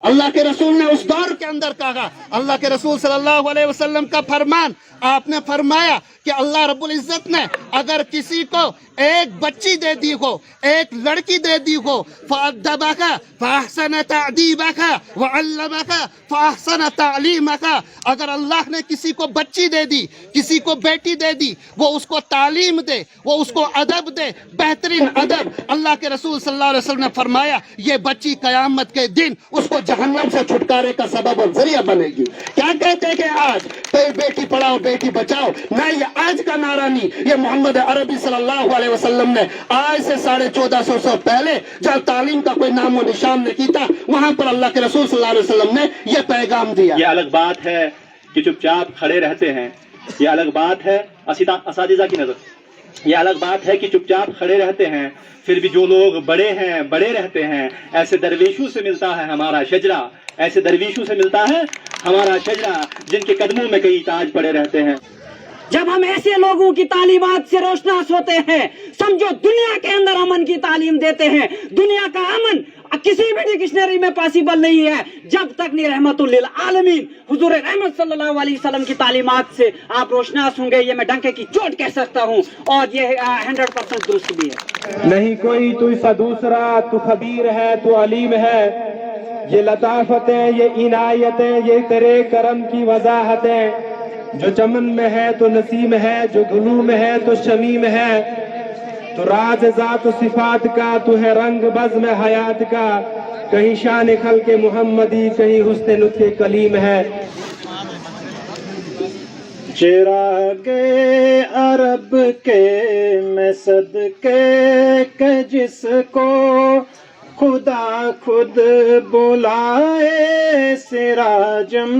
अल्लाह के रसूल ने उस दौर के अंदर कहा, अल्लाह के रसूल सल्लल्लाहु अलैहि वसल्लम का फरमान, आपने फरमाया कि अल्लाह रब्बुल इज्जत ने अगर किसी को एक बच्ची दे दी हो, एक लड़की दे दी हो, फअद्दबका फअहसन तअदीबका वअल्लमका फअहसन तालीमका, अगर अल्लाह ने किसी को बच्ची दे दी, किसी को बेटी दे दी, वो उसको तालीम दे, वो उसको अदब दे, बेहतरीन अदब, अल्लाह के रसूल सल्लल्लाहु अलैहि वसल्लम ने फरमाया ये बच्ची कयामत के दिन उसको जहन्नम से छुटकारे का सबब और जरिया बनेगी। क्या कहते हैं कि आज बेटी पढ़ाओ बेटी बचाओ, नहीं, ये आज का नारा नहीं, ये मोहम्मद अरबी सल्लल्लाहु अलैहि वसल्लम ने आज से 1450 साल पहले जब तालीम का कोई नामो निशान नहीं था, वहां पर अल्लाह के रसूल सल्लल्लाहु अलैहि वसल्लम ने ये पैगाम दिया। ये अलग बात है कि चुपचाप खड़े रहते हैं, ये अलग बात है असातिज़ा की नजर, ये अलग बात है कि चुपचाप खड़े रहते हैं, फिर भी जो लोग बड़े हैं बड़े रहते हैं, ऐसे दरवेशों से मिलता है हमारा शजरा, ऐसे दरवेशों से मिलता है हमारा शजरा, जिनके कदमों में कई ताज पड़े रहते हैं। जब हम ऐसे लोगों की तालीमात से रोशनास होते हैं, समझो दुनिया के अंदर अमन की तालीम देते हैं। दुनिया का अमन किसी भी डिक्शनरी में पॉसिबल नहीं है जब तक नहीं रहमतुल लिल आलमीन हुजूर रहमत सल्लल्लाहु अलैहि वसल्लम की तालीमात से आप रोशनास होंगे। ये मैं डंके की चोट कह सकता हूँ और ये 100% दुरुस्त भी है। नहीं कोई तू सा दूसरा, तू खबीर है, तू अलीम है, ये लताफतें, ये इनायतें, ये तेरे करम की वजाहतें, जो चमन में है तो नसीम है, जो गुलू में है तो शमीम है, तो राज ज़ात सिफात का, तू है रंग बज़्म हयात का, कहीं शान खल्क़े मुहम्मदी, कहीं हुस्न लुत्फ़े कलीम है। चिरागे अरब के मैं सदके के जिसको खुदा खुद बुलाए सिराजम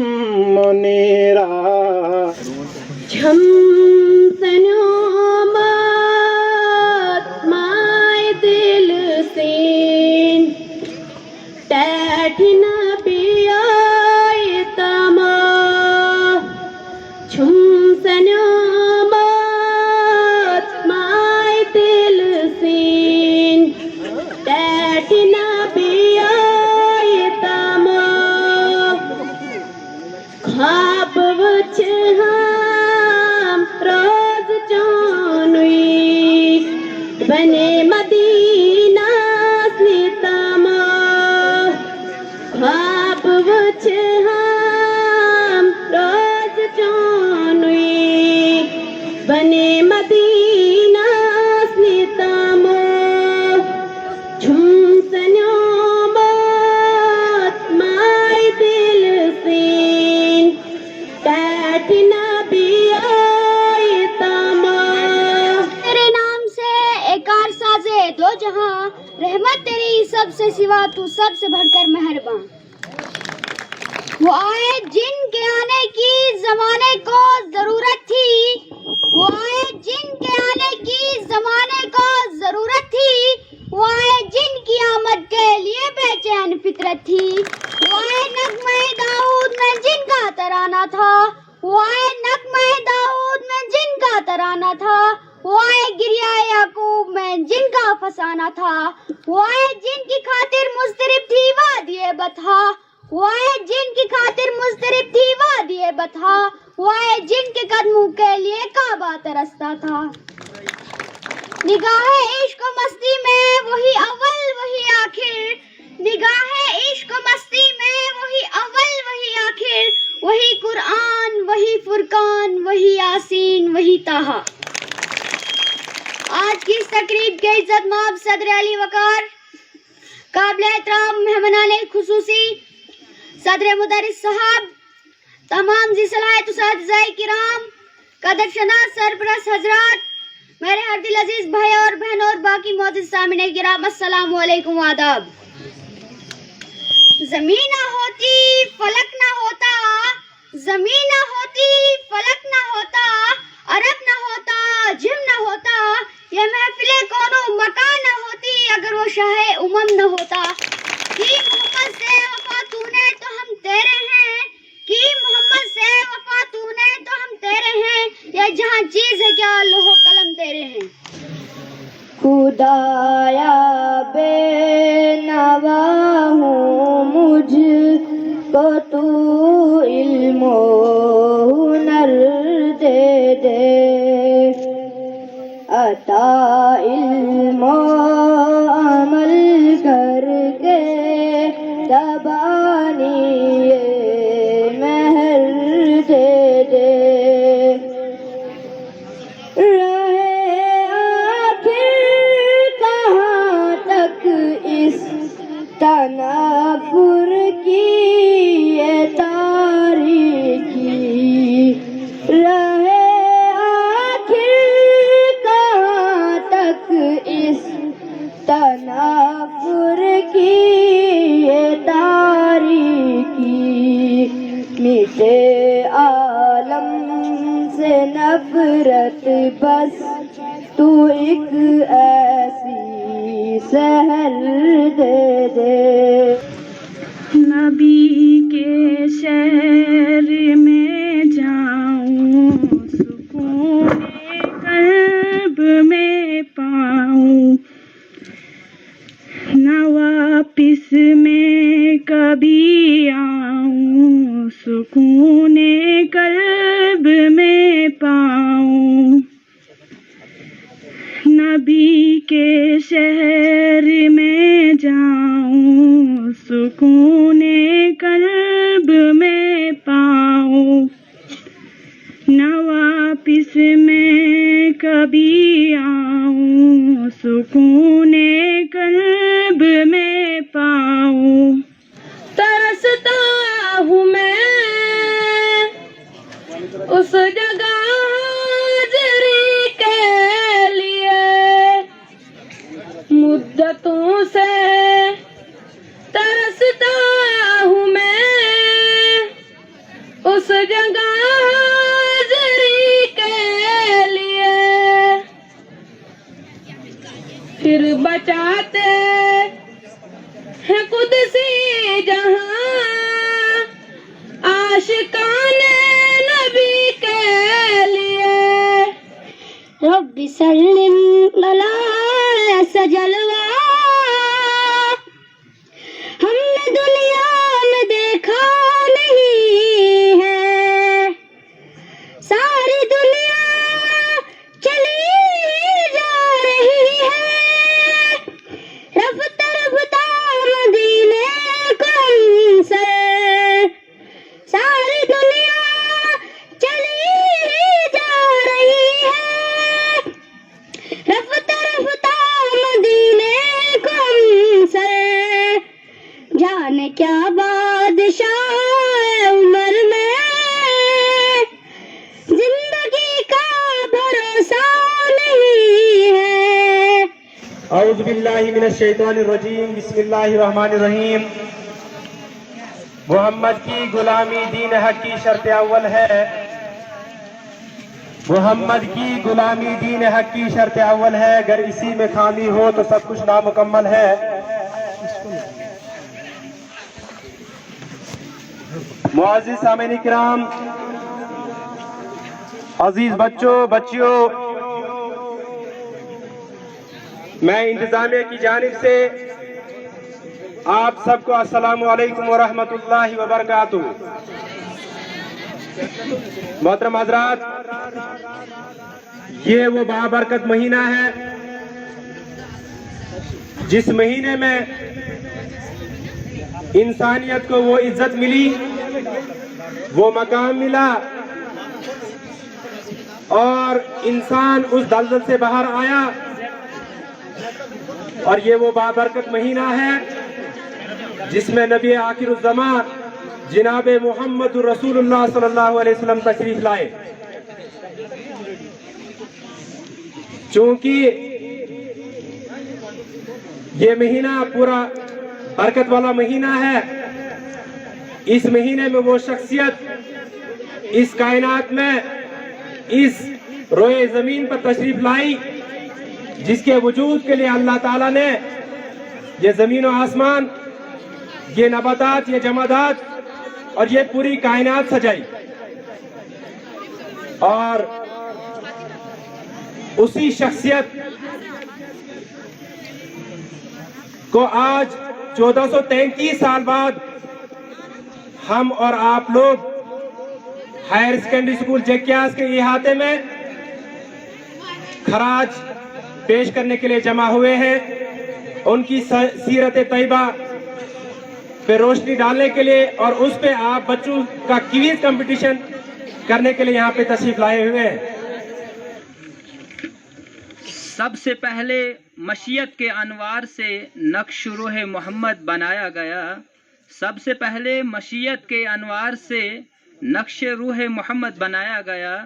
मुनीरा। माय दिल से टैठिन पियाए तमा छुम सनामत माय दिल से टैठिन पियाए तमा ख्वाब वच हम रोज जानवी बने मदीना स्नितमा ख्वाब वच हम रोज जानवी बने मदीना स्नितमा झुम सनामत माय दिल से टैठिना बियाए तमा। तेरे नाम से एकार साजे दो जहां, रहमत तेरी सबसे सिवा तू सबसे बढ़कर मेहरबान। वो आए जिनके आने की जमाने को जरूरत थी, वो आए जिनके आने की जमाने को जरूरत थी, वो आए जिनकी आमद के लिए बेचैन फितरत थी, वो आए नगमे दाऊद में जिनका तराना था, वो आए नगमे दाऊद में जिनका तराना था, वो आए गिरिया याकूब में जिनका फसाना था, वो आए जिनकी खातिर मुस्तरिब थी वादिए बथा, वो आए जिनकी खातिर मुस्तरिब थी वादिए बथा, वो आए जिनके कदमों के लिए काबा तरसता था। निगाहे इश्क मस्ती में वही अव्वल वही आखिर, निगाहे इश्क मस्ती में वही अव्वल वही आखिर, वही कुरान वही फुरकान वही यासीन वही ताहा। आज की इस तकरीब के इज्जत माब सदर अली वकार, काबिल एहतराम मेहमानाने खुसूसी सदर मुदर्रिस साहब, तमाम जी सलाहियत उस्ताद-ए किराम, कदरशनास सरपरस्त हजरात, मेरे हर दिल अजीज भाई और बहन और बाकी मौजूद सामने किराम, अस्सलाम वालेकुम व आदाब। जमीन ना होती फलक ना होता, जमीन ना होती फलक ना होता, अरब ना होता जिम ना होता, ये महफिले कोनो मकान ना होती अगर वो शाहे उमम न होता। की मोहम्मद से वफा तूने तो हम तेरे हैं, की मोहम्मद से वफा तूने तो हम तेरे हैं, ये जहाँ चीज है क्या लोहो कलम तेरे हैं। खुदाया बेनवा हूँ मुझ کو تو علم و ہنر دے دے، عطا علم و عمل کر کے تبانی مہر دے دے، رہے آخر کہاں تک اس تنافر کی یہ تاریکی، رہے آخر کہاں تک اس تنافر کی یہ تاریکی، میٹے عالم سے نفرت بس تو ایک ایسی سحر دے دے، نبی کے شہر میں جاؤں، سکون قلب میں پاؤں، نہ واپس میں کبھی آؤں، سکون قلب میں پاؤں، نبی کے شہر میں جاؤں، سکون قلب میں پاؤں، نہ واپس میں کبھی آؤں، سکون قلب میں پاؤں، ترستا ہوں میں اس جگہ حاضری کے لیے، مدتوں سے ترستا ہوں میں اس جگہ حاضری کے لیے، پھر بچاتے ہیں قدسی جہاں عاشقان نبی کے لیے، رب سلم علی ایسا جلوہ ہم نے دنیا میں دیکھا نہیں ہے، ساری دنیا چلی جا رہی ہے، رفتہ رفتہ مدینے کو سے، ساری دنیا چلی جا رہی ہے، رفتہ رفتہ مدینے کو سے، جانے کیا بادشاہ عمر میں زندگی کا بھروسہ نہیں ہے۔ اعوذ باللہ من الشیطان الرجیم، بسم اللہ الرحمن الرحیم۔ محمد کی غلامی دین حق کی شرط اول ہے، محمد کی غلامی دین حق کی شرط اول ہے، اگر اسی میں خامی ہو تو سب کچھ نامکمل ہے۔ معزز سامعین کرام، عزیز بچوں بچیوں، میں انتظامیہ کی جانب سے آپ سب کو السلام علیکم ورحمۃ اللہ وبرکاتہ۔ محترم حضرات، یہ وہ بابرکت مہینہ ہے جس مہینے میں انسانیت کو وہ عزت ملی، وہ مقام ملا، اور انسان اس دلدل سے باہر آیا، اور یہ وہ بابرکت مہینہ ہے جس میں نبی آخر الزمان جناب محمد رسول اللہ صلی اللہ علیہ وسلم تشریف لائے۔ چونکہ یہ مہینہ پورا برکت والا مہینہ ہے، اس مہینے میں وہ شخصیت اس کائنات میں اس روئے زمین پر تشریف لائی جس کے وجود کے لیے اللہ تعالیٰ نے یہ زمین و آسمان، یہ نباتات، یہ جمادات اور یہ پوری کائنات سجائی، اور اسی شخصیت کو آج 1433 سال بعد हम और आप लोग हायर सेकेंडरी स्कूल जक्यास के इहाते में खराज पेश करने के लिए जमा हुए हैं। उनकी सीरत तैयबा पे रोशनी डालने के लिए और उस पे आप बच्चों का क्विज कंपटीशन करने के लिए यहाँ पे तशरीफ लाए हुए हैं। सबसे पहले मशीयत के अनवार से नक्श रूह मोहम्मद बनाया गया। सबसे पहले मशीयत के अनवार से नक्श रूह मोहम्मद बनाया गया,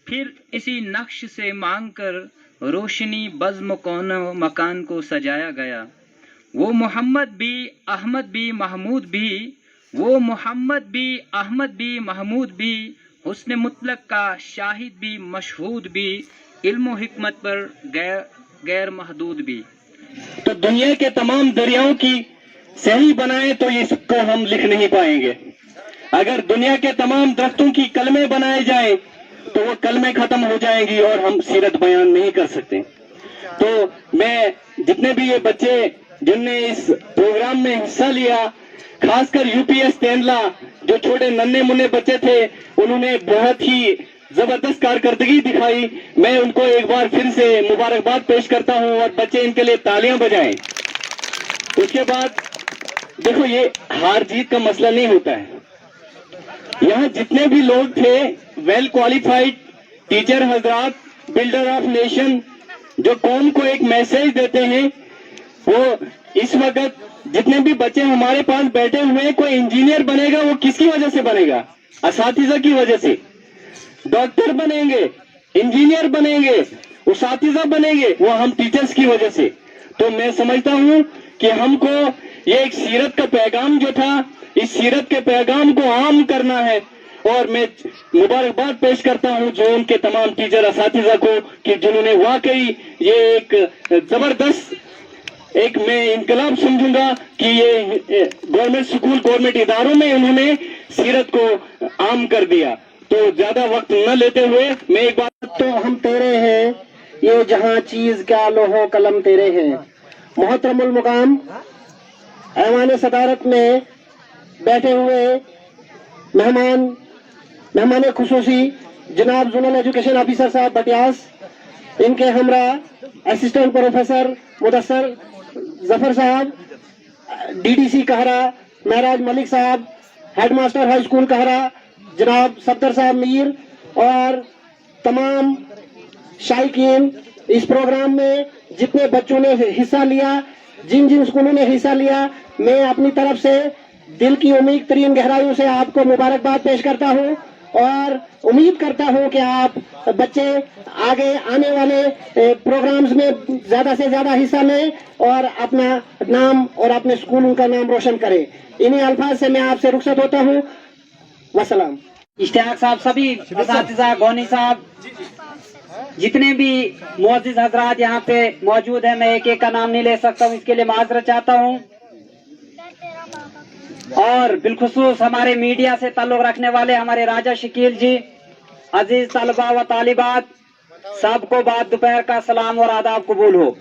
फिर इसी नक्श से मांगकर रोशनी बज़्म कौनो मकान को सजाया गया। वो मोहम्मद भी अहमद भी महमूद भी, वो मोहम्मद भी अहमद भी महमूद भी, हुस्न मुतलक का शाहिद भी मशहूद भी, इल्म हिकमत पर गैर महदूद भी। तो दुनिया के तमाम दरियाओं की सही बनाए तो इसको हम लिख नहीं पाएंगे। अगर दुनिया के तमाम दरख्तों की कलमे बनाए जाए तो वो कलमे खत्म हो जाएंगी और हम सीरत बयान नहीं कर सकते। तो मैं जितने भी ये बच्चे जिनने इस प्रोग्राम में हिस्सा लिया, खासकर यूपीएस तेंदला जो छोटे नन्हे मुन्ने बच्चे थे, उन्होंने बहुत ही जबरदस्त कारकर्दगी दिखाई। मैं उनको एक बार फिर से मुबारकबाद पेश करता हूं और बच्चे इनके लिए तालियां बजाएं। उसके बाद देखो, ये हार जीत का मसला नहीं होता है। यहाँ जितने भी लोग थे वेल क्वालिफाइड टीचर हजरात, बिल्डर ऑफ नेशन, जो कौम को एक मैसेज देते हैं, वो इस वक्त जितने भी बच्चे हमारे पास बैठे हुए हैं, कोई इंजीनियर बनेगा वो किसकी वजह से बनेगा? असातिज़ा की वजह से। डॉक्टर बनेंगे, इंजीनियर बनेंगे, उसातिज़ा बनेंगे, वो हम टीचर्स की वजह से। तो मैं समझता हूँ कि हमको ये एक सीरत का पैगाम जो था, इस सीरत के पैगाम को आम करना है। और मैं मुबारकबाद पेश करता हूँ जो उनके तमाम टीचर असातिज़ा को कि जिन्होंने वाकई ये एक जबरदस्त एक मैं इनकलाब समझूंगा कि ये गवर्नमेंट स्कूल गवर्नमेंट इदारों में उन्होंने सीरत को आम कर दिया। तो ज्यादा वक्त न लेते हुए मैं एक बात, तो हम तेरे हैं, ये जहां चीज क्या लोहो कलम तेरे हैं। मोहतरमुल मुकाम ऐवान सदारत में बैठे हुए मेहमान खुसूसी जनाब जोनल एजुकेशन ऑफिसर साहब बटियास, इनके हमरा असिस्टेंट प्रोफेसर मुदस्सर जफर साहब, डीडीसी कहरा महराज मलिक साहब, हेडमास्टर हाई स्कूल कहरा जनाब सफदर साहब मीर, और तमाम शायकीन, इस प्रोग्राम में जितने बच्चों ने हिस्सा लिया, जिन जिन स्कूलों ने हिस्सा लिया, मैं अपनी तरफ से दिल की उम्मीद तरीन गहराइयों से आपको मुबारकबाद पेश करता हूँ और उम्मीद करता हूँ कि आप बच्चे आगे आने वाले प्रोग्राम्स में ज्यादा से ज्यादा हिस्सा लें और अपना नाम और अपने स्कूलों का नाम रोशन करें। इन्हीं अल्फाज से मैं आपसे रुखसत होता हूँ। वसलाम। इश्तियाक साहब, सभी असातिज़ा, गौनी साहब, जितने भी मुअज़्ज़िज़ हजरात यहाँ पे मौजूद हैं, मैं एक एक का नाम नहीं ले सकता हूँ, इसके लिए माजरत चाहता हूँ। और बिलखुसूस हमारे मीडिया से ताल्लुक रखने वाले हमारे राजा शकील जी, अजीज तलबा व तालिबात, सबको बाद दोपहर का सलाम और आदाब कबूल हो।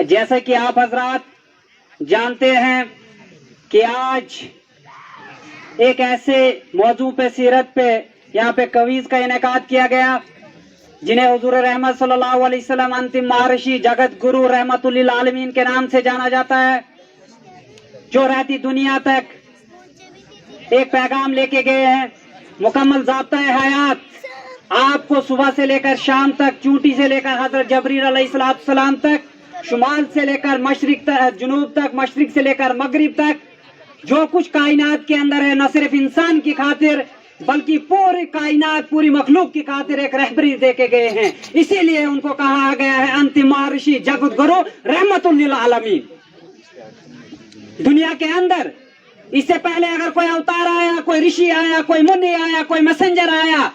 जैसे कि आप हजरात जानते हैं कि आज एक ऐसे मौजू पे, सीरत पे, यहाँ पे कवीज का इनेकाद किया गया, जिन्हें हुजूर रहमत सल्लल्लाहु अलैहि वसल्लम अंतिम महर्षि जगत गुरु रहमतुल्लिल आलमीन के नाम से जाना जाता है, जो रहती दुनिया तक एक पैगाम लेके गए हैं। मुकम्मल ज़ाब्ता हयात आपको सुबह से लेकर शाम तक, चूंटी से लेकर हजरत जबरील अलैहिस्सलाम तक, शुमाल से लेकर मशरिक तक, जुनूब तक, मशरिक से लेकर मगरिब तक, जो कुछ कायनात के अंदर है, न सिर्फ इंसान की खातिर बल्कि पूरी कायनात, पूरी मखलूक की खातिर एक रहबरी दे के गए हैं। इसीलिए उनको कहा गया है अंतिम महर्षि जगत गुरु रहमतुल्लिल आलमीन। दुनिया के अंदर इससे पहले अगर कोई अवतार आया, कोई ऋषि आया, कोई मुनि आया, कोई मैसेंजर आया,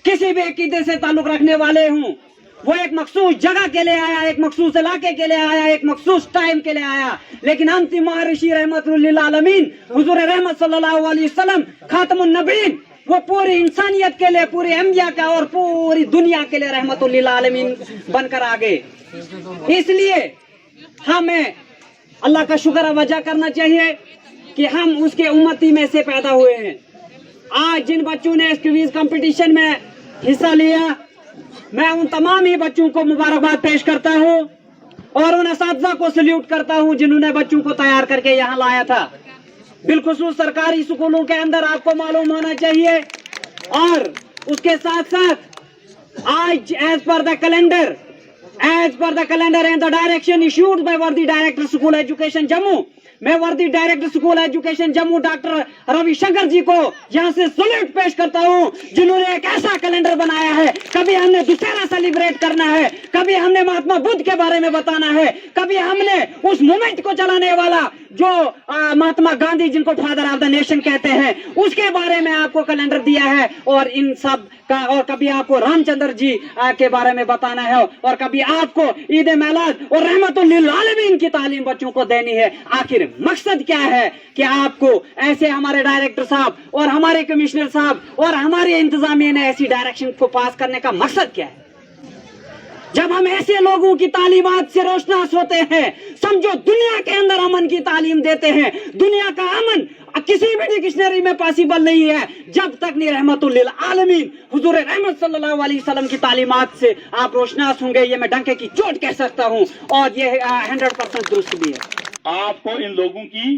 किसी भी अकीदे से ताल्लुक रखने वाले हूँ, वो एक मखसूस जगह के लिए आया, एक मखसूस इलाके के लिए आया, एक मखसूस टाइम के लिए आया। लेकिन अंतिम महर्षि रहमतुल्लिल आलमीन हुजूर रहमत सल्लल्लाहु अलैहि वसल्लम खातमुन नबीन, वो पूरी इंसानियत के लिए, पूरे अंबिया का और पूरी दुनिया के लिए रहमतुल्लिल आलमीन बनकर आ गए। इसलिए हमें अल्लाह का शुक्र अदा करना चाहिए कि हम उसके उम्मती में से पैदा हुए हैं। आज जिन बच्चों ने इस क्विज कंपटीशन में हिस्सा लिया, मैं उन तमाम ही बच्चों को मुबारकबाद पेश करता हूँ और उन असातिज़ा को सल्यूट करता हूँ जिन्होंने बच्चों को तैयार करके यहाँ लाया था। बिलखुसूस सरकारी स्कूलों के अंदर आपको मालूम होना चाहिए। और उसके साथ साथ आज as per the calendar and the direction issued by worthy director school education Jammu, मैं worthy director school education Jammu doctor Ravishankar ji को यहाँ से सल्यूट पेश करता हूँ, जिन्होंने एक ऐसा कैलेंडर बनाया है। कभी हमने दुशहरा सेलिब्रेट करना है, कभी हमने महात्मा बुद्ध के बारे में बताना है, कभी हमने उस मूवमेंट को चलाने वाला जो महात्मा गांधी, जिनको फादर ऑफ द नेशन कहते हैं, उसके बारे में आपको कैलेंडर दिया है। और इन सब का, और कभी आपको रामचंद्र जी के बारे में बताना है, और कभी आपको ईद मिलाद और रहमतुल लिल आलमीन की तालीम बच्चों को देनी है। आखिर मकसद क्या है कि आपको ऐसे हमारे डायरेक्टर साहब और हमारे कमिश्नर साहब और हमारे इंतजामिया ने ऐसी डायरेक्शन को पास करने का मकसद क्या है? जब हम ऐसे लोगों की तालीमात से रोशनास होते हैं, समझो दुनिया के अंदर अमन की तालीम देते हैं। दुनिया का अमन किसी भी डिक्शनरी में पॉसिबल नहीं है जब तक नहीं रहमतुल लिल आलमीन हुजूर रहमत सल्लल्लाहु अलैहि वसल्लम की तालीमात से आप रोशनास होंगे। ये मैं डंके की चोट कह सकता हूँ और ये 100% दुरुस्त भी है। आपको इन लोगों की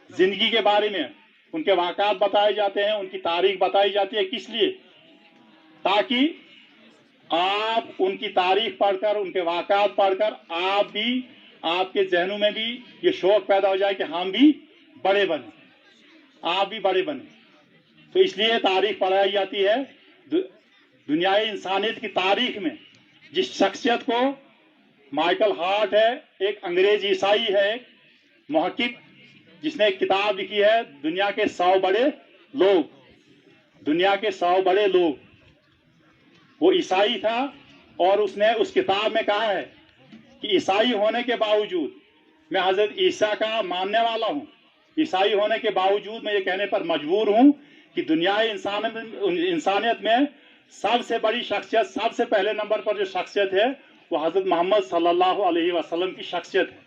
जिंदगी के बारे में उनके वाक़ात बताए जाते हैं, उनकी तारीख बताई जाती है। किस लिए? ताकि आप उनकी तारीख पढ़कर, उनके वाक़ात पढ़कर आप भी, आपके जहनों में भी ये शौक पैदा हो जाए कि हम भी बड़े बने, आप भी बड़े बने। तो इसलिए तारीख पढ़ाई जाती है। दुनियाई इंसानियत की तारीख में जिस शख्सियत को, माइकल हार्ट है, एक अंग्रेज ईसाई है, मुहक्किक, जिसने एक किताब लिखी है दुनिया के 100 बड़े लोग, दुनिया के 100 बड़े लोग। वो ईसाई था और उसने उस किताब में कहा है कि ईसाई होने के बावजूद, मैं हजरत ईसा का मानने वाला हूँ, ईसाई होने के बावजूद मैं ये कहने पर मजबूर हूँ कि दुनियाई इंसानियत में सबसे बड़ी शख्सियत, सबसे पहले नंबर पर जो शख्सियत है वो हजरत मोहम्मद सल्लल्लाहु अलैहि वसल्लम की शख्सियत है।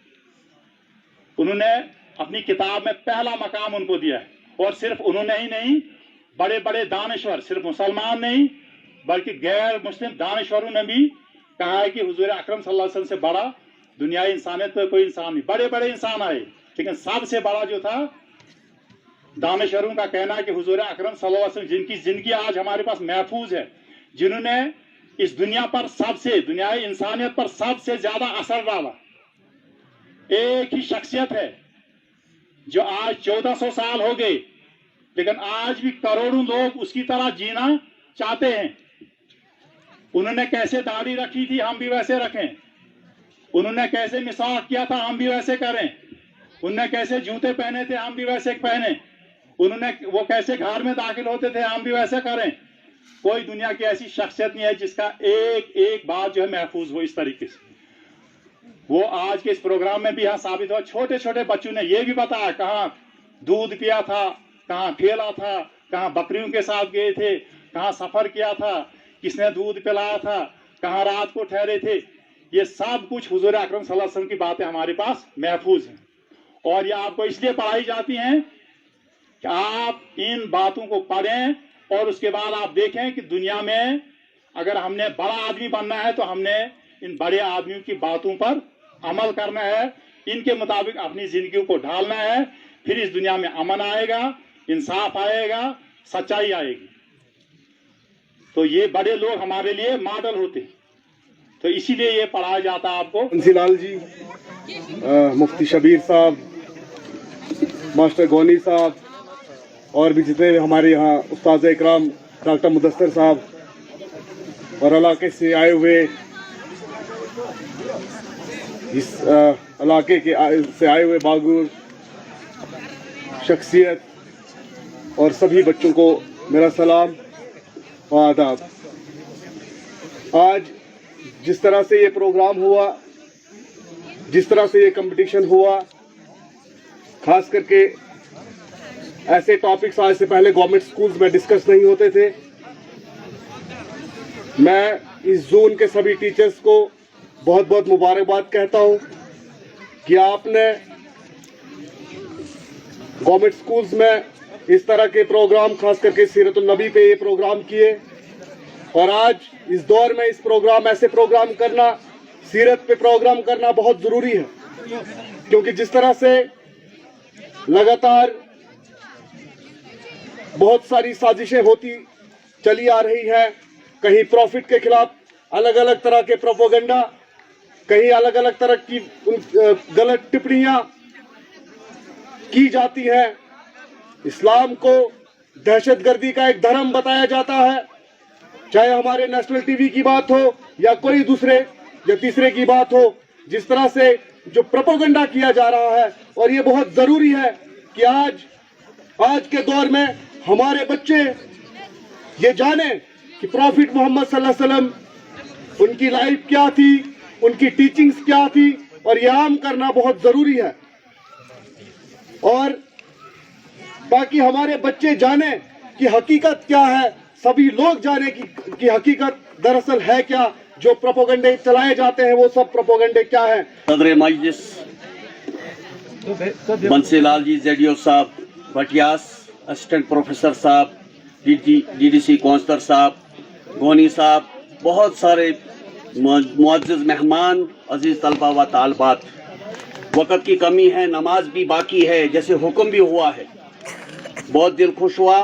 उन्होंने अपनी किताब में पहला मकाम उनको दिया है। और सिर्फ उन्होंने ही नहीं, बड़े बड़े दानिश्वर, सिर्फ मुसलमान नहीं बल्कि गैर मुस्लिम दानिश्वरों ने भी कहा है कि हुजूर अकरम सल्लल्लाहु अलैहि वसल्लम से बड़ा दुनियाई इंसानियत में कोई इंसान नहीं। बड़े बड़े इंसान आए, लेकिन सबसे बड़ा जो था, दानिश्वरों का कहना है कि हुजूर अकरम सल्लल्लाहु अलैहि वसल्लम, जिनकी जिंदगी आज हमारे पास महफूज है, जिन्होंने इस दुनिया पर सबसे, दुनियाई इंसानियत पर सबसे ज्यादा असर डाला, एक ही शख्सियत है जो आज 1400 साल हो गए लेकिन आज भी करोड़ों लोग उसकी तरह जीना चाहते हैं। उन्होंने कैसे दाढ़ी रखी थी, हम भी वैसे रखें। उन्होंने कैसे मिसाक किया था, हम भी वैसे करें। उन्होंने कैसे जूते पहने थे, हम भी वैसे पहने। उन्होंने वो कैसे घर में दाखिल होते थे, हम भी वैसे करें। कोई दुनिया की ऐसी शख्सियत नहीं है जिसका एक एक बात जो है महफूज हो इस तरीके से। वो आज के इस प्रोग्राम में भी यहाँ साबित हुआ। छोटे छोटे बच्चों ने ये भी बताया कहाँ दूध पिया था, कहाँ खेला था, कहाँ बकरियों के साथ गए थे, कहाँ सफर किया था, किसने दूध पिलाया था, कहाँ रात को ठहरे थे। ये सब कुछ हुजूर अकरम सल्लल्लाहु अलैहि वसल्लम की बातें हमारे पास महफूज हैं। और ये आपको इसलिए पढ़ाई जाती हैं कि आप इन बातों को पढ़ें और उसके बाद आप देखें कि दुनिया में अगर हमने बड़ा आदमी बनना है तो हमने इन बड़े आदमियों की बातों पर अमल करना है, इनके मुताबिक अपनी जिंदगी को ढालना है। फिर इस दुनिया में अमन आएगा, इंसाफ आएगा, सच्चाई आएगी। तो ये बड़े लोग हमारे लिए मॉडल होते हैं, तो इसीलिए ये पढ़ाया जाता है आपको। बंसीलाल जी, मुफ्ती शबीर साहब, मास्टर गौनी साहब और भी जितने हमारे यहाँ उस्ताद इकराम, डॉक्टर मुदस्सर साहब और इलाके से आए हुए, इस इलाके के से आए हुए बागुर शख्सियत और सभी बच्चों को मेरा सलाम व आदाब। आज जिस तरह से ये प्रोग्राम हुआ, जिस तरह से ये कंपटीशन हुआ, खास करके ऐसे टॉपिक्स आज से पहले गवर्नमेंट स्कूल्स में डिस्कस नहीं होते थे। मैं इस जोन के सभी टीचर्स को बहुत बहुत मुबारकबाद कहता हूँ कि आपने गवर्नमेंट स्कूल्स में इस तरह के प्रोग्राम, खास करके सीरतुल नबी पे ये प्रोग्राम किए। और आज इस दौर में इस प्रोग्राम, ऐसे प्रोग्राम करना, सीरत पे प्रोग्राम करना बहुत ज़रूरी है, क्योंकि जिस तरह से लगातार बहुत सारी साजिशें होती चली आ रही हैं, कहीं प्रॉफिट के खिलाफ अलग अलग तरह के प्रोपोगंडा, कहीं अलग अलग तरह की गलत टिप्पणियां की जाती हैं। इस्लाम को दहशतगर्दी का एक धर्म बताया जाता है, चाहे हमारे नेशनल टीवी की बात हो या कोई दूसरे या तीसरे की बात हो। जिस तरह से जो प्रोपोगंडा किया जा रहा है, और ये बहुत जरूरी है कि आज के दौर में हमारे बच्चे ये जाने कि प्रॉफिट मोहम्मद सल्लल्लाहु अलैहि वसल्लम, उनकी लाइफ क्या थी, उनकी टीचिंग्स क्या थी, और ये आम करना बहुत जरूरी है। और ताकि हमारे बच्चे जाने कि हकीकत क्या है, सभी लोग जाने कि हकीकत दरअसल है क्या, जो प्रोपोगंडे चलाए जाते हैं वो सब प्रोपोगंडे क्या हैं। सदर मजलिस बंसीलाल जी जेडीओ साहब भटियास, असिस्टेंट प्रोफेसर साहब, डीडीसी काउंसलर साहब, गोनी साहब, बहुत सारे मुअज़्ज़िज़ मेहमान, अजीज तलबा व तालबात, वक़्त की कमी है, नमाज भी बाकी है, जैसे हुक्म भी हुआ है। बहुत दिल खुश हुआ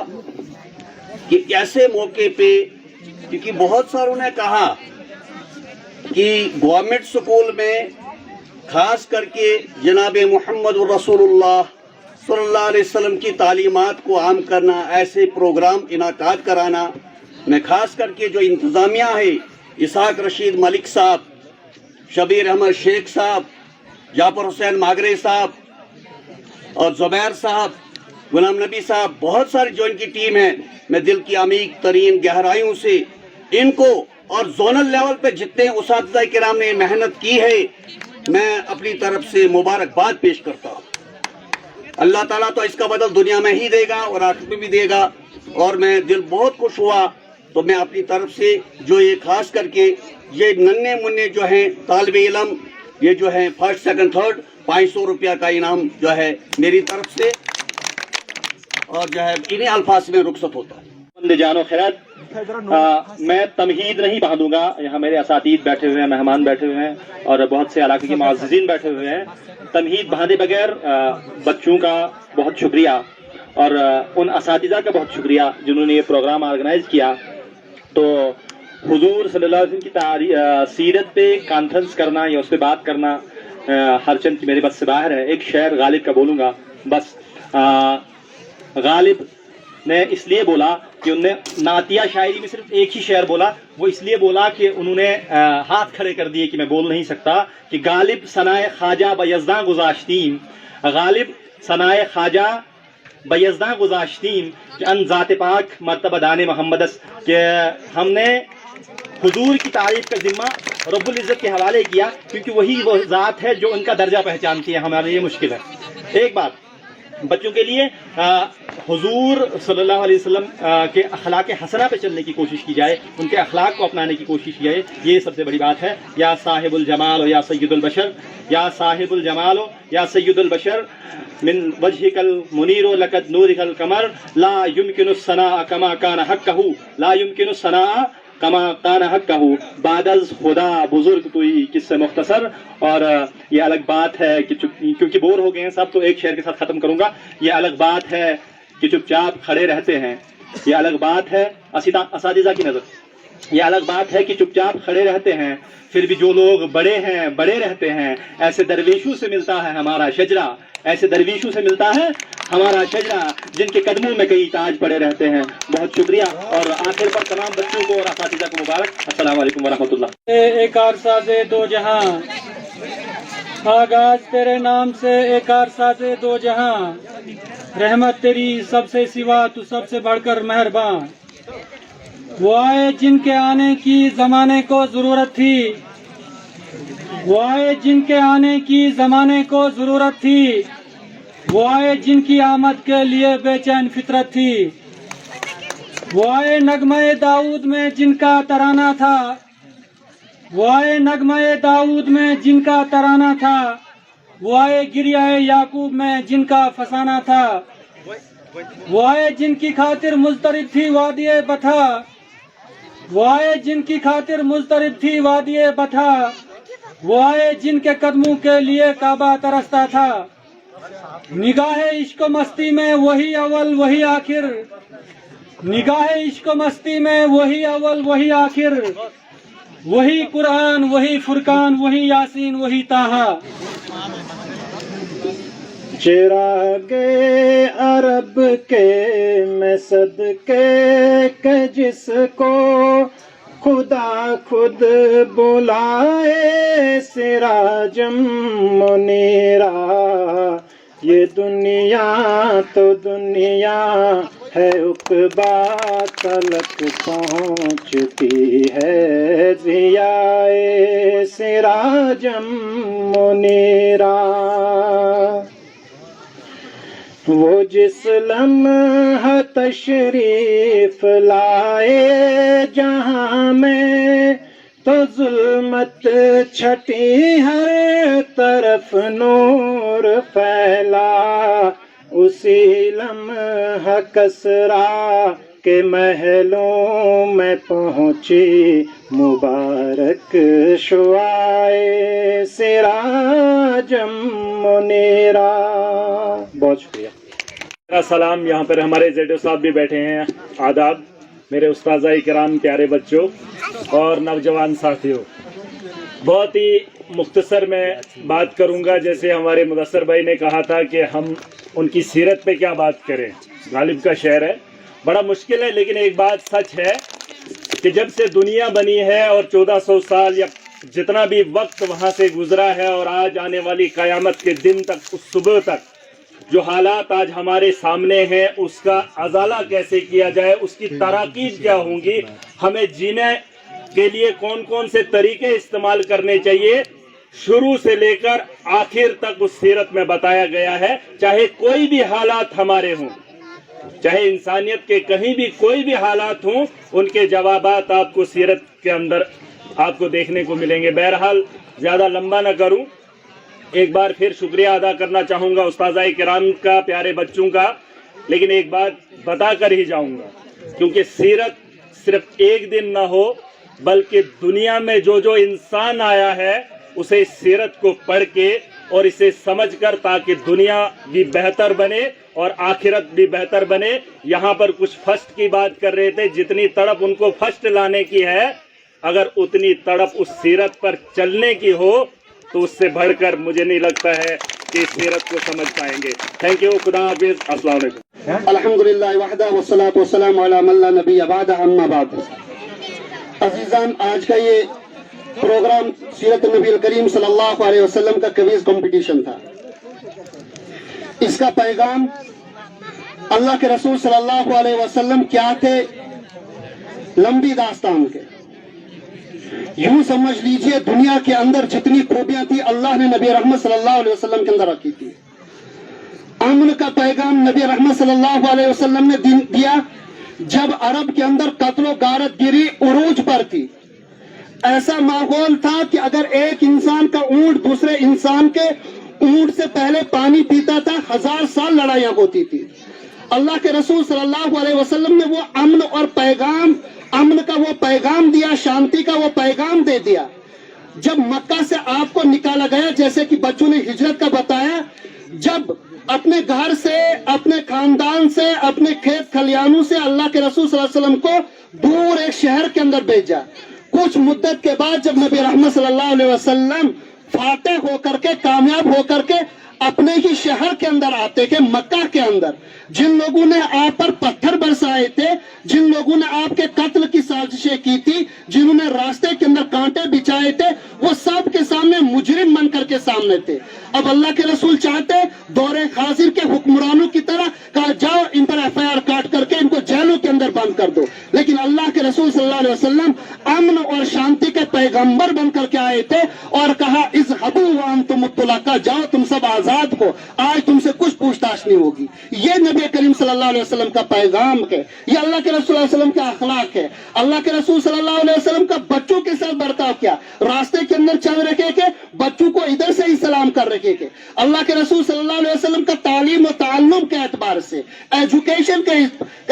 कि ऐसे मौके पे, क्योंकि बहुत सारों ने कहा कि गवर्नमेंट स्कूल में खास करके जनाब मोहम्मद रसूलुल्लाह सल्लल्लाहु अलैहि वसल्लम की तालीमात को आम करना, ऐसे प्रोग्राम इनाकाद कराना, मैं खास करके जो इंतज़ामिया है, इसाक रशीद मलिक साहब, शबीर अहमद शेख साहब, जाफर हुसैन मागरे साहब और ज़ुबैर साहब, गुलाम नबी साहब, बहुत सारी जो इनकी टीम है, मैं दिल की अमीक तरीन गहराइयों से इनको और जोनल लेवल पे जितने उस्ताद किराम ने मेहनत की है, मैं अपनी तरफ से मुबारकबाद पेश करता हूँ। अल्लाह ताला तो इसका बदल दुनिया में ही देगा और आखिरत में भी देगा। और मैं दिल बहुत खुश हुआ, तो मैं अपनी तरफ से जो ये खास करके ये नन्हे मुन्ने जो हैं तालिब इल्म, ये जो है फर्स्ट सेकंड थर्ड 500 रुपया का इनाम जो है मेरी तरफ से, और जो है इन्हीं अल्फाज में रुखसत होता है। जानो खैरत, मैं तमहीद नहीं बांधूंगा। यहाँ मेरे असातीद बैठे हुए हैं, मेहमान बैठे हुए हैं और बहुत से इलाके के मुअज़्ज़िज़ीन बैठे हुए हैं। तमहीद बांधे बगैर बच्चों का बहुत शुक्रिया और उन असातिज़ा का बहुत शुक्रिया जिन्होंने ये प्रोग्राम ऑर्गेनाइज किया। तो हुजूर सल्लल्लाहु अलैहि वसल्लम की सीरत पे कॉन्फ्रेंस करना या उस पर बात करना हर चंद की मेरे बस से बाहर है। एक शेर गालिब का बोलूँगा बस। गालिब ने इसलिए बोला कि उनने नातिया शायरी में सिर्फ एक ही शेर बोला, वो इसलिए बोला कि उन्होंने हाथ खड़े कर दिए कि मैं बोल नहीं सकता, कि गालिब सनाए ख्वाजा बयज़दा गुज़ाश्तीन, गालिब सनाए ख्वाजा बयज़दा गुज़ाश्तीन कि अन ज़ात पाक मर्तबा दाने मोहम्मदस, कि हमने हुजूर की तारीफ का जिम्मा रब्बुल इज़्ज़त के हवाले किया, क्योंकि वही वो ज़ात है जो उनका दर्जा पहचानती है। हमारे लिए मुश्किल है। एक बात बच्चों के लिए, हुजूर सल्लल्लाहु अलैहि वसल्लम के अखलाक हसना पे चलने की कोशिश की जाए, उनके अखलाक को अपनाने की कोशिश की जाए, ये सबसे बड़ी बात है। या साहिबुल जमाल हो या सय्यदुल बशर, या साहिबुल जमाल हो या सय्यदुल बशर, मिन वजहिकल मुनीर लकद नूरिकल कमर, ला युमकिनु सना कमा कान हक्कहू, ला युमकिनु सना कमा कान हक्कहू, बादज खुदा बुजुर्ग तुई किससे मुख्तसर। और ये अलग बात है कि क्योंकि बोर हो गए हैं सब, तो एक शेर के साथ खत्म करूंगा। ये अलग बात है कि चुपचाप खड़े रहते हैं, ये अलग बात है असातिज़ा की नज़र, ये अलग बात है कि चुपचाप खड़े रहते हैं, फिर भी जो लोग बड़े हैं बड़े रहते हैं, ऐसे दरवेशों से मिलता है हमारा शजरा, ऐसे दरवेशों से मिलता है हमारा शजरा, जिनके कदमों में कई ताज पड़े रहते हैं। बहुत शुक्रिया। और आखिर पर तमाम बच्चों को और असातिज़ा को मुबारक। अस्सलाम वालेकुम वरहमतुल्लाह। एक अरसाज़े दो जहां, आगाज तेरे नाम से एक अरसाज़े दो जहां, रहमत तेरी सबसे सिवा तू सबसे बढ़कर मेहरबान। वो आए जिनके आने की जमाने को जरूरत थी, वो आए जिनके आने की जमाने को जरूरत थी, वो आए जिनकी आमद के लिए बेचैन फितरत थी, वो आए नगमे दाऊद में जिनका तराना था, वो आए नगमे दाऊद में जिनका तराना था, وہ آئے گریہ یعقوب میں جن کا فسانہ تھا، وہ آئے جن کی خاطر مضطرب تھی وادی بتھا، وہ آئے جن کی خاطر مضطرب تھی وادی بتھا، وہ آئے جن کے قدموں کے لیے کعبہ ترستا تھا۔ نگاہ عشق و مستی میں وہی اول وہی آخر، نگاہ عشق و مستی میں وہی اول وہی آخر، وہی قرآن وہی فرقان وہی یاسین وہی طٰہٰ۔ چراغ عرب کے میں صدقے کہ جس کو خدا خود بلائے سراجم منیرا، یہ دنیا تو دنیا ہے عقبا تلک پہنچتی ہے ضیائے سراجم منیرا۔ وہ جس لمحہ تشریف لائے جہاں میں تو ظلمت چھٹی ہر طرف نور پھیلا، اسی لمحہ کسریٰ کے محلوں میں پہنچی مبارک شعائے سراجم منیرا۔ بہت شکریہ۔ میرا سلام، یہاں پر ہمارے زیڈو صاحب بھی بیٹھے ہیں، آداب میرے اساتذہ کرام، پیارے بچوں اور نوجوان ساتھیوں۔ بہت ہی مختصر میں بات کروں گا، جیسے ہمارے مدثر بھائی نے کہا تھا کہ ہم ان کی سیرت پہ کیا بات کریں، غالب کا شعر ہے، بڑا مشکل ہے، لیکن ایک بات سچ ہے کہ جب سے دنیا بنی ہے اور 1400 سال یا جتنا بھی وقت وہاں سے گزرا ہے اور آج آنے والی قیامت کے دن تک، اس صبح تک جو حالات آج ہمارے سامنے ہیں، اس کا ازالہ کیسے کیا جائے، اس کی تراکیب کیا ہوں گی، ہمیں جینے کے لیے کون کون سے طریقے استعمال کرنے چاہیے، شروع سے لے کر آخر تک اس سیرت میں بتایا گیا ہے۔ چاہے کوئی بھی حالات ہمارے ہوں، چاہے انسانیت کے کہیں بھی کوئی بھی حالات ہوں، ان کے جوابات آپ کو سیرت کے اندر آپ کو دیکھنے کو ملیں گے۔ بہرحال زیادہ لمبا نہ کروں، ایک بار پھر شکریہ ادا کرنا چاہوں گا اساتذہ کرام کا، پیارے بچوں کا، لیکن ایک بات بتا کر ہی جاؤں گا، کیونکہ سیرت صرف ایک دن نہ ہو، بلکہ دنیا میں جو جو انسان آیا ہے اسے اس سیرت کو پڑھ کے اور اسے سمجھ کر، تاکہ دنیا بھی بہتر بنے اور آخرت بھی بہتر بنے۔ یہاں پر کچھ فرسٹ کی بات کر رہے تھے، جتنی تڑپ ان کو فرسٹ لانے کی ہے، اگر اتنی تڑپ اس سیرت پر چلنے کی ہو تو اس سے بڑھ کر مجھے نہیں لگتا ہے کہ اس سیرت کو سمجھ پائیں گے۔ تھینک یو، خدا حافظ، السلام علیکم۔ الحمدللہ وحدہ والصلاة والسلام علی من لا نبی بعدہ، اما بعد۔ عزیزان، آج کا یہ پروگرام سیرت نبی الکریم صلی اللہ علیہ وسلم کا کویز کمپٹیشن تھا۔ اس کا پیغام اللہ کے رسول صلی اللہ علیہ وسلم کیا تھے، لمبی داستان کے، یوں سمجھ لیجئے دنیا کے اندر جتنی خوبیاں تھی اللہ نے نبی رحمت صلی اللہ علیہ وسلم کے اندر رکھی تھی۔ امن کا پیغام نبی رحمت صلی اللہ علیہ وسلم نے دیا جب عرب کے اندر قتل و غارت گیری عروج پر تھی۔ ایسا ماحول تھا کہ اگر ایک انسان کا اونٹ دوسرے انسان کے اونٹ سے پہلے پانی پیتا تھا، 1000 سال لڑائیاں ہوتی تھی۔ اللہ کے رسول صلی اللہ علیہ وسلم نے وہ امن اور پیغام، امن کا وہ پیغام دیا، شانتی کا وہ پیغام دے دیا۔ جب مکہ سے آپ کو نکالا گیا، جیسے کہ بچوں نے ہجرت کا بتایا، جب اپنے گھر سے، اپنے خاندان سے، اپنے کھیت کھلیانوں سے اللہ کے رسول صلی اللہ علیہ وسلم کو دور ایک شہر کے اندر بھیجا۔ کچھ مدت کے بعد جب نبی رحمت صلی اللہ علیہ وسلم فاتح ہو کر کے، کامیاب ہو کر کے اپنے ہی شہر کے اندر آتے کہ مکہ کے اندر جن لوگوں نے آپ پر پتھر برسائے تھے، جن لوگوں نے آپ کے قتل کی سازشیں کی تھی، جنہوں نے راستے کے اندر کانٹے بچھائے تھے، وہ سب کے سامنے مجرم بن کر کے سامنے تھے۔ اب اللہ کے رسول چاہتے دور حاضر کے حکمرانوں کی طرح کہا جاؤ ان پر FIR کاٹ کر کے ان کو جیلوں کے اندر بند کر دو، لیکن اللہ کے رسول صلی اللہ علیہ وسلم امن اور شانتی کے پیغمبر بن کر کے آئے تھے اور کہا اذهبوا وانتم मुतलका, जाओ तुम सब आजाद हो, आज तुमसे कुछ पूछताछ नहीं होगी। ये नबी करीम सल्लल्लाहु अलैहि वसल्लम का पैगाम है, ये अल्लाह के रसूल सल्लल्लाहु अलैहि वसल्लम का अखलाक है। अल्लाह के रसूल सल्लल्लाहु अलैहि वसल्लम का बच्चों के साथ बर्ताव क्या, रास्ते के अंदर चल रखे के बच्चों को इधर से ही सलाम कर रखे के। अल्लाह के रसूल सल्लल्लाहु अलैहि वसल्लम का तालीम और ताल्लुम के एतबार से, एजुकेशन के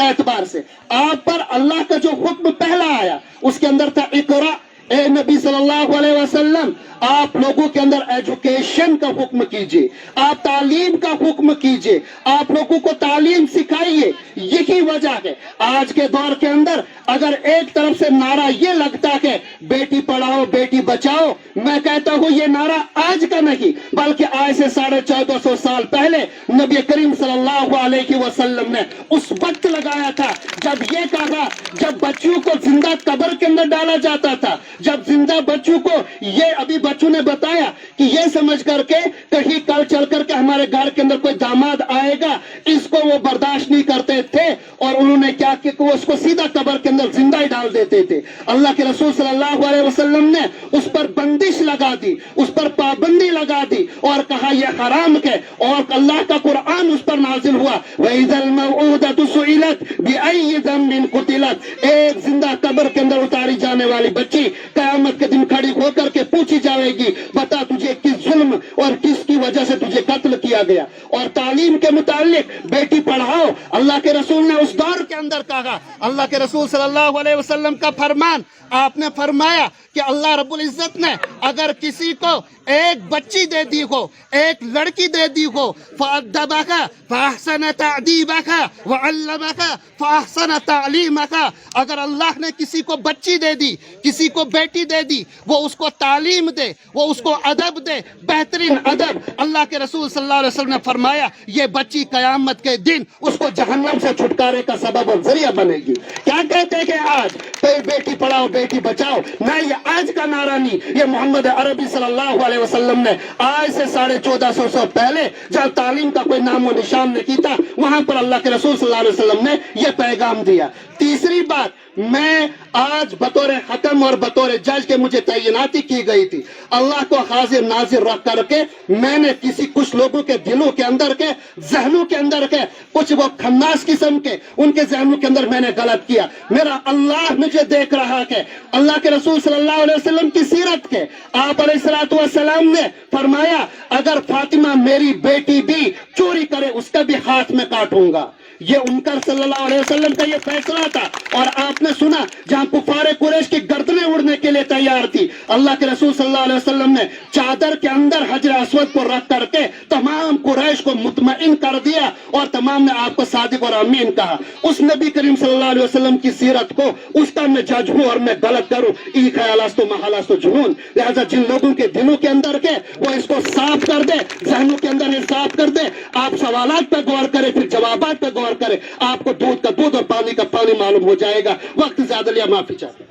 एतबार से आप पर अल्लाह का जो हुक्म पहला आया उसके अंदर था इकरा। ए नबी सल्लल्लाहु अलैहि वसल्लम, आप लोगों के अंदर एजुकेशन का हुक्म कीजिए, आप तालीम का हुक्म कीजिए, आप लोगों को तालीम सिखाइए। यही वजह है आज के दौर के अंदर अगर एक तरफ से नारा ये लगता है बेटी पढ़ाओ बेटी बचाओ, मैं कहता हूँ ये नारा आज का नहीं बल्कि आज से 1450 साल पहले नबी करीम सल्लल्लाहु अलैहि वसल्लम ने उस वक्त लगाया था जब ये कहा, जब बच्चों को जिंदा कब्र के अंदर डाला जाता था, जब जिंदा बच्चों को, ये अभी बच्चों ने बताया कि ये समझ करके कहीं कल चल करके हमारे घर के अंदर कोई दामाद आएगा, इसको वो बर्दाश्त नहीं करते थे और उन्होंने क्या किया कि वो उसको सीधा कब्र के अंदर जिंदा ही डाल देते थे। अल्लाह के रसूल सल्लल्लाहु अलैहि वसल्लम ने उस पर बंदिश लगा दी, उस पर पाबंदी लगा दी और कहा यह हराम है। और अल्लाह का कुरान उस पर नाजिल हुआ, वइज़ल मौऊदतु सुइलत बिअय्यि ज़ंबिन कुतिलत, एक जिंदा कब्र के अंदर उतारी जाने वाली बच्ची कयामत के दिन खड़ी होकर के पूछी जाएगी, बता तुझे किस जुल्म और किसकी वजह से तुझे कत्ल किया गया। और तालीम के मुतालिक बेटी पढ़ाओ, अल्लाह के रसूल ने उस दौर के अंदर कहा, अल्लाह के रसूल सल्लल्लाहु अलैहि वसल्लम का फरमान, आपने फरमाया कि अल्लाह रब्बुल इज्जत ने अगर किसी को एक बच्ची दे दी हो, एक लड़की दे दी हो, फअद्दबका फअहसन तअदीबका वअल्लमका फअहसन तालीमका, अगर अल्लाह ने किसी को बच्ची दे दी, किसी को बेटी दे दी, वो उसको तालीम दे, वो उसको अदब दे, बेहतरीन अदब। अल्लाह के रसूल सल्लल्लाहु अलैहि वसल्लम ने फरमाया ये बच्ची कयामत के दिन उसको जहन्नम से छुटकारे का सबब और जरिया बनेगी। क्या कहते हैं कि आज बेटी पढ़ाओ बेटी बचाओ, नहीं, ये आज का नारा नहीं, ये मोहम्मद अरबी सल्लल्लाहु अलैहि वसल्लम ने आज से 1450 साल पहले जब तालीम का कोई नामो निशान नहीं था वहां पर अल्लाह के रसूल सल्लल्लाहु अलैहि वसल्लम ने यह पैगाम दिया। तीसरी बात, मैं आज बतौर हकम और बतौर जज के मुझे तैनाती की गई थी, अल्लाह को हाजिर नाजिर रख करके मैंने कुछ लोगों के दिलों के अंदर के जहनों के अंदर के कुछ वो खन्नास किस्म के उनके जहनों के अंदर मैंने गलत किया। मेरा अल्लाह मुझे देख रहा है। अल्लाह के रसूल सल्लल्लाहु अलैहि वसल्लम की सीरत के आप अलैहिस्सलातु वस्सलाम ने फरमाया अगर फातिमा मेरी बेटी भी चोरी करे उसका भी हाथ में काटूंगा। ये उनका सल्लल्लाहु अलैहि वसल्लम का ये फैसला था। और आपने सुना जहां कुफारे कुरैश की गर्दनें उड़ने के लिए तैयार थी, अल्लाह के रसूल सल्लल्लाहु अलैहि वसल्लम ने चादर के अंदर हजर अस्वद को रख करके तमाम कुरैश को मुतमईन कर दिया और तमाम ने आपको सादिक और अमीन कहा। उस नबी करीम सल्लल्लाहु अलैहि वसल्लम की सीरत को उसका मैं जज हूं और मैं गलत करूं, ई ख्यालात तो महालात तो जुनून। लिहाजा जिन लोगों के दिलों के अंदर के वो इसको साफ कर दे, जहनों के अंदर साफ कर दे। आप सवालात पर गौर करें फिर जवाबात पर गौर करें, आपको दूध का दूध और पानी का पानी मालूम हो जाएगा। वक्त ज्यादा लिया, माफी चाहते।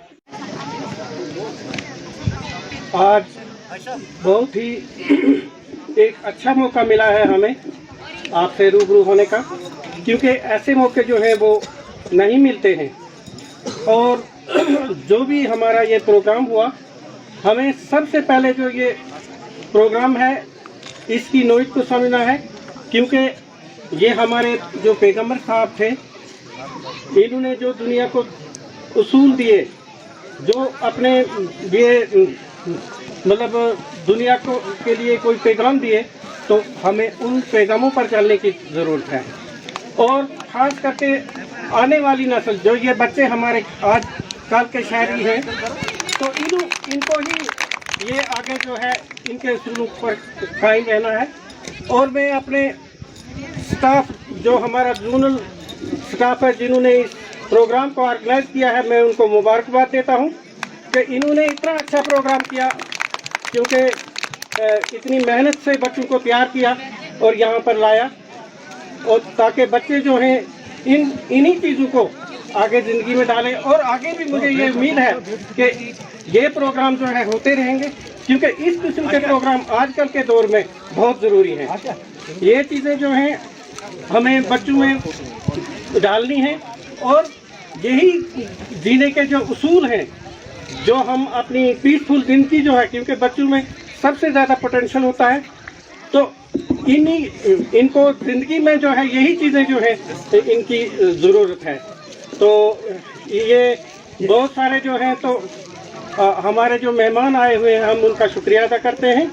आज बहुत ही एक अच्छा मौका मिला है हमें आपसे रूबरू होने का, क्योंकि ऐसे मौके जो हैं वो नहीं मिलते हैं। और जो भी हमारा ये प्रोग्राम हुआ, हमें सबसे पहले जो ये प्रोग्राम है इसकी नोट को समझना है, क्योंकि ये हमारे जो पैगंबर साहब थे इन्होंने जो दुनिया को उसूल दिए, जो अपने ये मतलब दुनिया को के लिए कोई पैगाम दिए, तो हमें उन पैगामों पर चलने की ज़रूरत है। और ख़ास करके आने वाली नस्ल जो ये बच्चे हमारे आज कल के शहरी हैं, तो इनको ही ये आगे जो है इनके सुलूक पर कायम रहना है। और मैं अपने स्टाफ जो हमारा जोनल स्टाफ है जिन्होंने इस प्रोग्राम को ऑर्गेनाइज किया है, मैं उनको मुबारकबाद देता हूं कि इन्होंने इतना अच्छा प्रोग्राम किया, क्योंकि इतनी मेहनत से बच्चों को तैयार किया और यहाँ पर लाया, और ताकि बच्चे जो हैं इन्हीं चीज़ों को आगे ज़िंदगी में डालें। और आगे भी मुझे ये उम्मीद है कि ये प्रोग्राम जो है होते रहेंगे, क्योंकि इस किस्म के प्रोग्राम आजकल के दौर में बहुत ज़रूरी हैं। ये चीज़ें जो हैं हमें बच्चों में डालनी है, और यही जीने के जो उसूल हैं जो हम अपनी पीसफुल ज़िंदगी जो है, क्योंकि बच्चों में सबसे ज़्यादा पोटेंशियल होता है तो इनको जिंदगी में जो है यही चीज़ें जो है इनकी ज़रूरत है। तो ये बहुत सारे जो हैं तो हमारे जो मेहमान आए हुए हैं हम उनका शुक्रिया अदा करते हैं।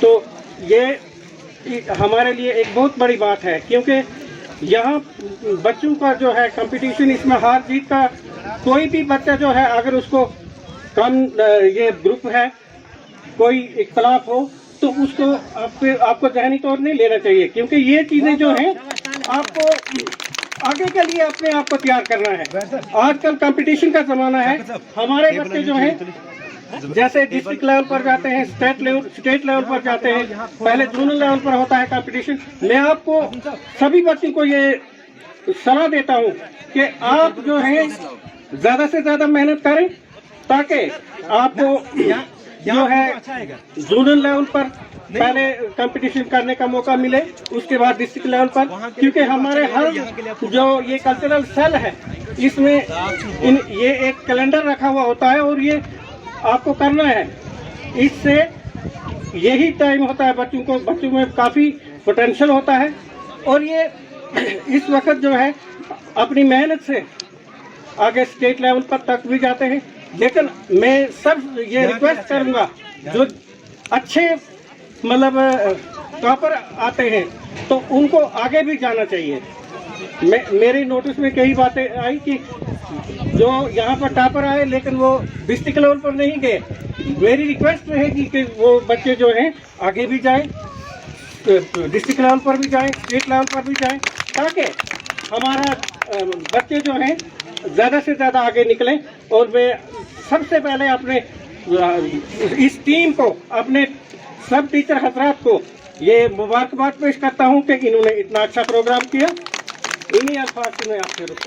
तो ये हमारे लिए एक बहुत बड़ी बात है, क्योंकि यहाँ बच्चों का जो है कंपटीशन, इसमें हार जीत का कोई भी बच्चा जो है अगर उसको कम ये ग्रुप है कोई इख्तलाफ हो तो उसको आपको ज़हनी तौर नहीं लेना चाहिए, क्योंकि ये चीज़ें जो हैं आपको आगे के लिए अपने आप को तैयार करना है। आजकल कंपटीशन का ज़माना है। हमारे बच्चे जो हैं जैसे डिस्ट्रिक्ट लेवल पर जाते हैं, स्टेट लेवल पर जाते हैं, पहले जोनल लेवल पर होता है कंपटीशन। मैं आपको सभी बच्चों को ये सलाह देता हूँ कि आप जो है ज़्यादा से ज़्यादा मेहनत करें, ताकि आपको जो है जोनल लेवल पर पहले कंपटीशन करने का मौका मिले, उसके बाद डिस्ट्रिक्ट लेवल पर, क्योंकि हमारे हर जो ये कल्चरल सेल है इसमें ये एक कैलेंडर रखा हुआ होता है और ये आपको करना है। इससे यही टाइम होता है बच्चों में काफ़ी पोटेंशियल होता है और ये इस वक्त जो है अपनी मेहनत से आगे स्टेट लेवल पर तक भी जाते हैं। लेकिन मैं सब ये रिक्वेस्ट करूँगा जो अच्छे मतलब टॉपर आते हैं तो उनको आगे भी जाना चाहिए। मेरी नोटिस में कई बातें आई कि जो यहाँ पर टॉपर आए लेकिन वो डिस्ट्रिक्ट लेवल पर नहीं गए। मेरी रिक्वेस्ट रहेगी कि वो बच्चे जो हैं आगे भी जाएं, डिस्ट्रिक्ट लेवल पर भी जाएं, स्टेट लेवल पर भी जाएं, ताकि हमारा बच्चे जो हैं ज़्यादा से ज़्यादा आगे निकलें। और मैं सबसे पहले अपने इस टीम को, अपने सब टीचर हजरात को ये मुबारकबाद पेश करता हूँ कि इन्होंने इतना अच्छा प्रोग्राम किया। इन्हीं अल्फाज में आपसे रुक